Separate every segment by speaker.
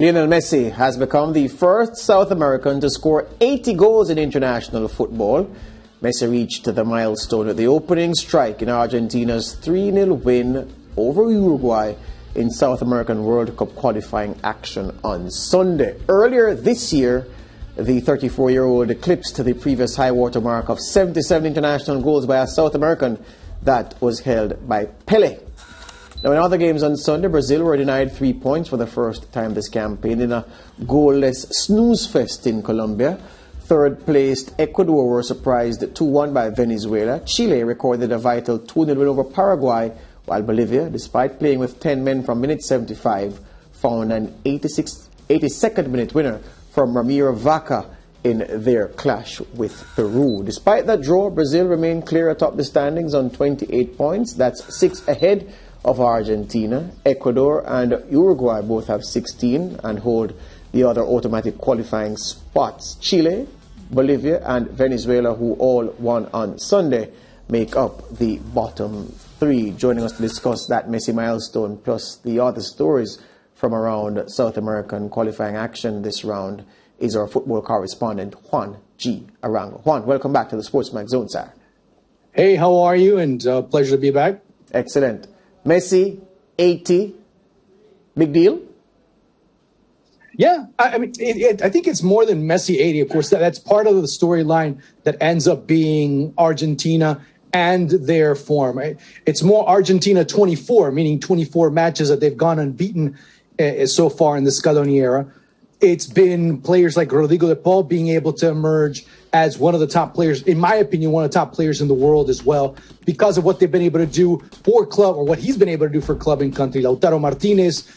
Speaker 1: Lionel Messi has become the first South American to score 80 goals in international football. Messi reached the milestone with the opening strike in Argentina's 3-0 win over Uruguay in South American World Cup qualifying action on Sunday. Earlier this year, the 34-year-old eclipsed the previous high water mark of 77 international goals by a South American that was held by Pelé. Now, in other games on Sunday, Brazil were denied 3 points for the first time this campaign in a goalless snooze fest in Colombia. Third-placed Ecuador were surprised 2-1 by Venezuela. Chile recorded a vital 2-0 win over Paraguay, while Bolivia, despite playing with 10 men from minute 75, found an 82nd-minute winner from Ramiro Vaca in their clash with Peru. Despite that draw, Brazil remained clear atop the standings on 28 points. That's 6 ahead of Argentina. Ecuador and Uruguay both have 16 and hold the other automatic qualifying spots. Chile, Bolivia and Venezuela, who all won on Sunday, make up the bottom 3. Joining us to discuss that Messi milestone plus the other stories from around South American qualifying action this round is our football correspondent Juan G Arango. Juan, welcome back to the SportsMax Zone, sir.
Speaker 2: Hey, how are you? And pleasure to be back.
Speaker 1: Excellent. Messi, 80, big deal?
Speaker 2: Yeah, I mean, I think it's more than Messi 80. Of course, that's part of the storyline that ends up being Argentina and their form. It's more Argentina 24, meaning 24 matches that they've gone unbeaten so far in the Scaloni era. It's been players like Rodrigo de Paul being able to emerge as one of the top players, in my opinion, one of the top players in the world as well, because of what they've been able to do for club, or what he's been able to do for club and country. Lautaro Martinez,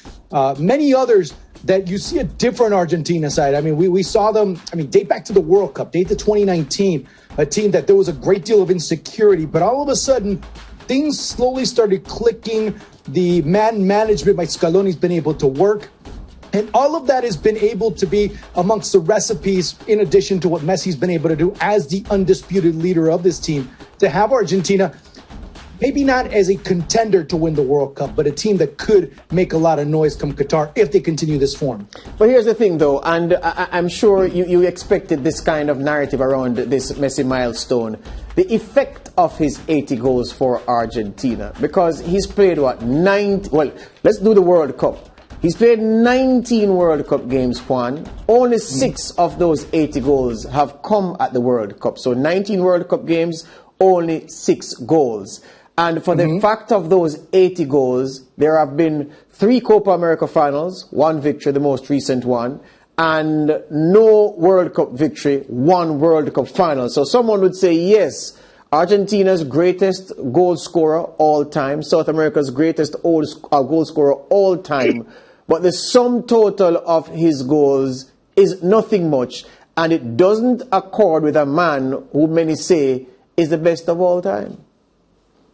Speaker 2: many others that you see a different Argentina side. I mean, we saw them, date back to the World Cup, date to 2019, a team that there was a great deal of insecurity, but all of a sudden, things slowly started clicking. The man management by Scaloni's been able to work. And all of that has been able to be amongst the recipes, in addition to what Messi's been able to do as the undisputed leader of this team, to have Argentina, maybe not as a contender to win the World Cup, but a team that could make a lot of noise come Qatar if they continue this form.
Speaker 1: But here's the thing, though, and I'm sure you expected this kind of narrative around this Messi milestone. The effect of his 80 goals for Argentina, because he's played, let's do the World Cup. He's played 19 World Cup games, Juan. Only 6 of those 80 goals have come at the World Cup. So 19 World Cup games, only 6 goals. And for the fact of those 80 goals, there have been 3 Copa America finals, 1 victory, the most recent one, and no World Cup victory, 1 World Cup final. So someone would say, yes, Argentina's greatest goal scorer all time, South America's greatest goal scorer all time, but the sum total of his goals is nothing much, and it doesn't accord with a man who many say is the best of all time.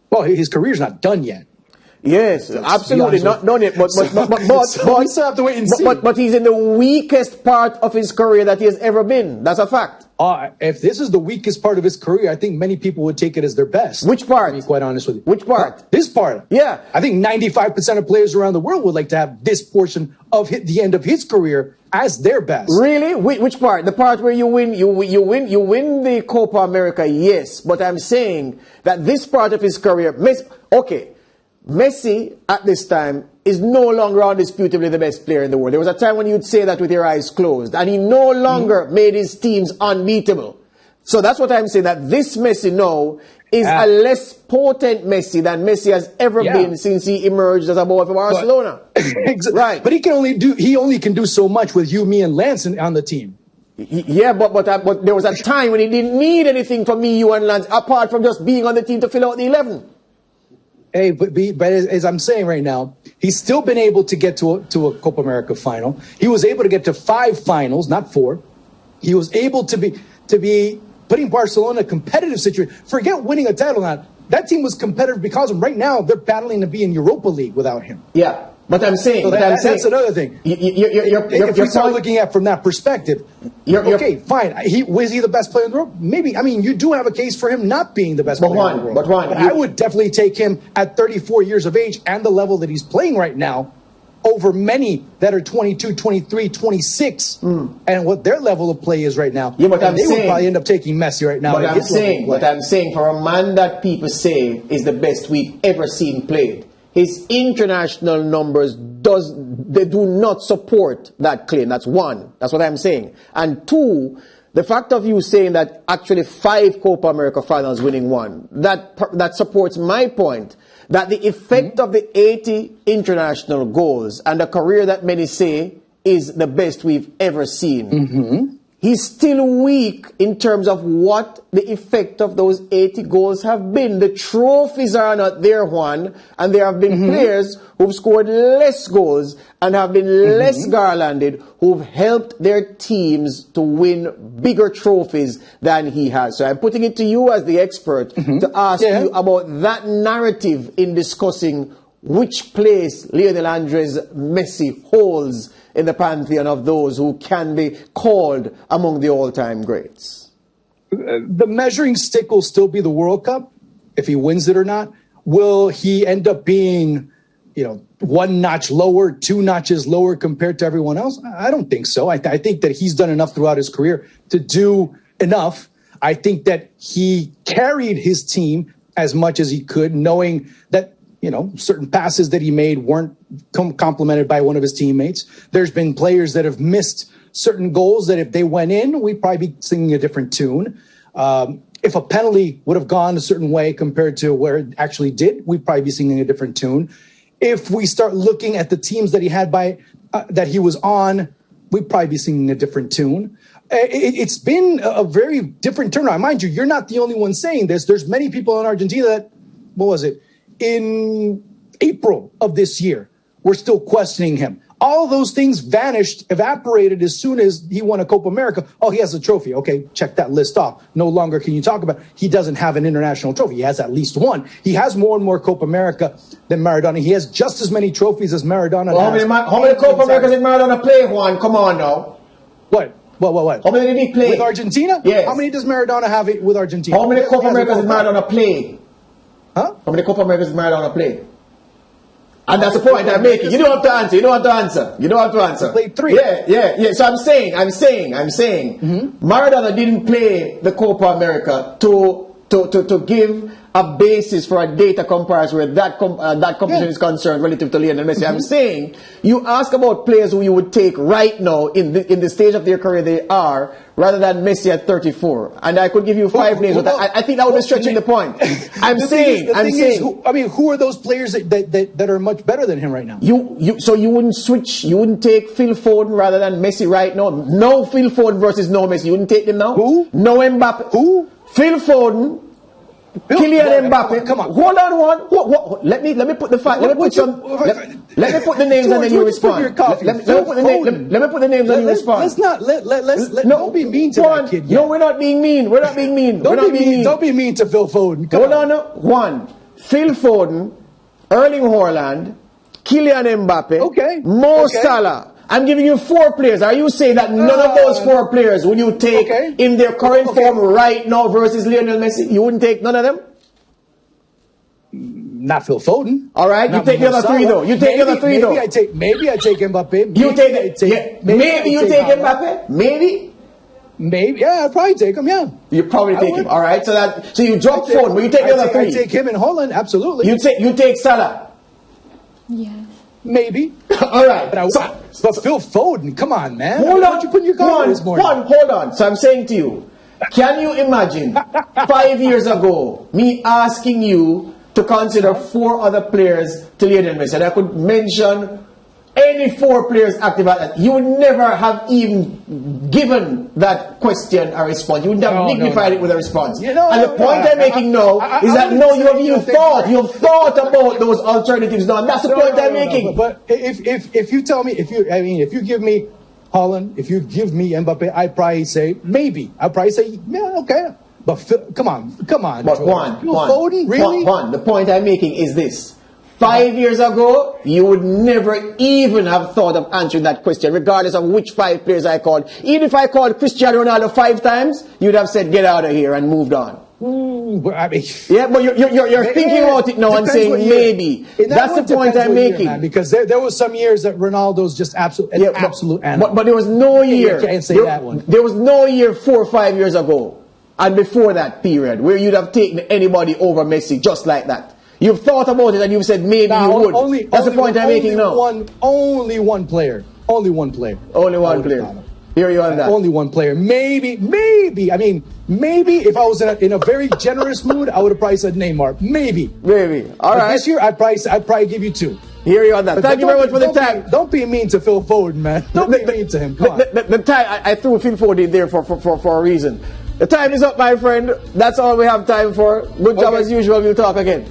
Speaker 2: Well, his career's not done yet.
Speaker 1: Yes, absolutely not done yet, but
Speaker 2: we still have to wait and see.
Speaker 1: But he's in the weakest part of his career that he has ever been. That's a fact.
Speaker 2: If this is the weakest part of his career, I think many people would take it as their best.
Speaker 1: Which part?
Speaker 2: To be quite honest with you.
Speaker 1: Which part?
Speaker 2: This part.
Speaker 1: Yeah.
Speaker 2: I think 95% of players around the world would like to have this portion of the end of his career as their best.
Speaker 1: Really? Which part? The part where you win the Copa America, yes. But I'm saying that this part of his career, Messi at this time is no longer undisputably the best player in the world. There was a time when you'd say that with your eyes closed, and he no longer made his teams unbeatable. So that's what I'm saying, that this Messi now is a less potent Messi than Messi has ever been since he emerged as a boy from Barcelona.
Speaker 2: Right. But he only can do so much with you, me, and Lance on the team.
Speaker 1: Yeah, but there was a time when he didn't need anything from me, you, and Lance, apart from just being on the team to fill out the 11.
Speaker 2: Hey, but as I'm saying right now, he's still been able to get to a Copa America final. He was able to get to 5 finals, not 4. He was able to be putting Barcelona in a competitive situation. Forget winning a title now. That team was competitive because right now they're battling to be in Europa League without him.
Speaker 1: Yeah, but I'm saying...
Speaker 2: So that's another thing. If we start looking at from that perspective, okay, fine. Was he the best player in the world? Maybe. I mean, you do have a case for him not being the best player in the world.
Speaker 1: But
Speaker 2: I would definitely take him at 34 years of age and the level that he's playing right now over many that are 22, 23, 26, and what their level of play is right now.
Speaker 1: Yeah, but
Speaker 2: and they would probably end up taking Messi right now.
Speaker 1: But I'm saying, for a man that people say is the best we've ever seen played, his international numbers do not support that claim. That's one. That's what I'm saying. And two, the fact of you saying that actually 5 Copa America finals winning one, that supports my point that the effect of the 80 international goals and a career that many say is the best we've ever seen. He's still weak in terms of what the effect of those 80 goals have been. The trophies are not there, Juan, and there have been players who've scored less goals and have been less garlanded, who've helped their teams to win bigger trophies than he has. So I'm putting it to you as the expert to ask you about that narrative in discussing which place Lionel Andres Messi holds in the pantheon of those who can be called among the all-time greats.
Speaker 2: The measuring stick will still be the World Cup, if he wins it or not. Will he end up being, one notch lower, 2 notches lower compared to everyone else? I don't think so. I think that he's done enough throughout his career to do enough. I think that he carried his team as much as he could, knowing that certain passes that he made weren't complimented by one of his teammates. There's been players that have missed certain goals that if they went in, we'd probably be singing a different tune. If a penalty would have gone a certain way compared to where it actually did, we'd probably be singing a different tune. If we start looking at the teams that he had that he was on, we'd probably be singing a different tune. It's been a very different turnaround. Mind you, you're not the only one saying this. There's many people in Argentina that, in April of this year, we're still questioning him. All those things vanished, evaporated as soon as he won a Copa America. Oh, he has a trophy. Okay, check that list off. No longer can you talk about it. He doesn't have an international trophy. He has at least one. He has more and more Copa America than Maradona. He has just as many trophies as Maradona has.
Speaker 1: How many Copa Americas did Maradona play, Juan? Come on now.
Speaker 2: What? How
Speaker 1: many did he play?
Speaker 2: With Argentina?
Speaker 1: Yes.
Speaker 2: How many does Maradona have with Argentina?
Speaker 1: How many Copa Americas did Maradona play?
Speaker 2: Huh?
Speaker 1: How many Copa Americas did Maradona play? And that's the point I'm making. You don't have to answer. You don't have to answer.
Speaker 2: He played 3.
Speaker 1: Yeah. So I'm saying. Maradona didn't play the Copa America to give a basis for a data comparison where that competition is concerned relative to Lionel Messi. I'm saying you ask about players who you would take right now in the stage of their career they are, rather than Messi at 34. And I could give you 5 names, but I think that would be stretching the point. I'm saying.
Speaker 2: Who are those players that are much better than him right now?
Speaker 1: So you wouldn't switch? You wouldn't take Phil Foden rather than Messi right now? No Phil Foden versus no Messi. You wouldn't take them now?
Speaker 2: Who?
Speaker 1: No Mbappe.
Speaker 2: Who?
Speaker 1: Phil Foden. Kylian Mbappe. Come on. Hold on. Let me put the fact. Let me put the names and then you respond. Let me put the names and you respond.
Speaker 2: Don't be mean to that kid.
Speaker 1: No, we're not being mean.
Speaker 2: Don't be mean to Phil Foden.
Speaker 1: Hold on. Juan, Phil Foden, Erling Haaland, Kylian Mbappe, Mo Salah. I'm giving you 4 players. Are you saying that none of those 4 players would you take in their current form right now versus Lionel Messi? You wouldn't take none of them?
Speaker 2: Not Phil Foden.
Speaker 1: All right, you take the other 3 though.
Speaker 2: Maybe I take Mbappe.
Speaker 1: Maybe you take Mbappe. Maybe.
Speaker 2: Yeah, I'd probably take him. Yeah,
Speaker 1: you probably take him. All right, so you drop Foden, but you take the other 3.
Speaker 2: I take him and Holland. Absolutely.
Speaker 1: You take Salah.
Speaker 3: Yeah.
Speaker 2: Maybe.
Speaker 1: All right.
Speaker 2: But Phil Foden, come on, man.
Speaker 1: Hold on.
Speaker 2: What you put in your car this morning?
Speaker 1: Hold on. So I'm saying to you, can you imagine 5 years ago me asking you to consider 4 other players to Lionel Messi? And I could mention any 4 players active at that. You would never have even given that question a response. You would have dignified it with a response. And the point I'm making now is that you've thought about those alternatives now. And that's the point I'm making.
Speaker 2: But if you tell me, if you give me Holland, if you give me Mbappe, I'd probably say maybe. I'd probably say, yeah, okay. But come on.
Speaker 1: But Juan,
Speaker 2: Foden, really?
Speaker 1: Juan, the point I'm making is this. 5 years ago, you would never even have thought of answering that question, regardless of which 5 players I called. Even if I called Cristiano Ronaldo 5 times, you'd have said, get out of here and moved on.
Speaker 2: I mean,
Speaker 1: Yeah, but you're thinking about it now and saying maybe. That's the point I'm making.
Speaker 2: Year, because there was some years that Ronaldo's just absolute animal.
Speaker 1: But there was no year.
Speaker 2: I can't say that one.
Speaker 1: There was no year 4 or 5 years ago and before that period where you'd have taken anybody over Messi just like that. You've thought about it and you've said maybe you would. That's the point I'm making now.
Speaker 2: Only one player. Only one player.
Speaker 1: Only one player. Here you are. That.
Speaker 2: Only one player. Maybe. I mean, maybe if I was in a very generous mood, I would have probably said Neymar. Maybe.
Speaker 1: All right.
Speaker 2: This year, I'd probably give you 2.
Speaker 1: Here you are. That. Thank you very much for the time.
Speaker 2: Don't be mean to Phil Foden, man. Don't be mean to him. Come on.
Speaker 1: The time I threw Phil Foden in there for a reason. The time is up, my friend. That's all we have time for. Good job as usual. We'll talk again.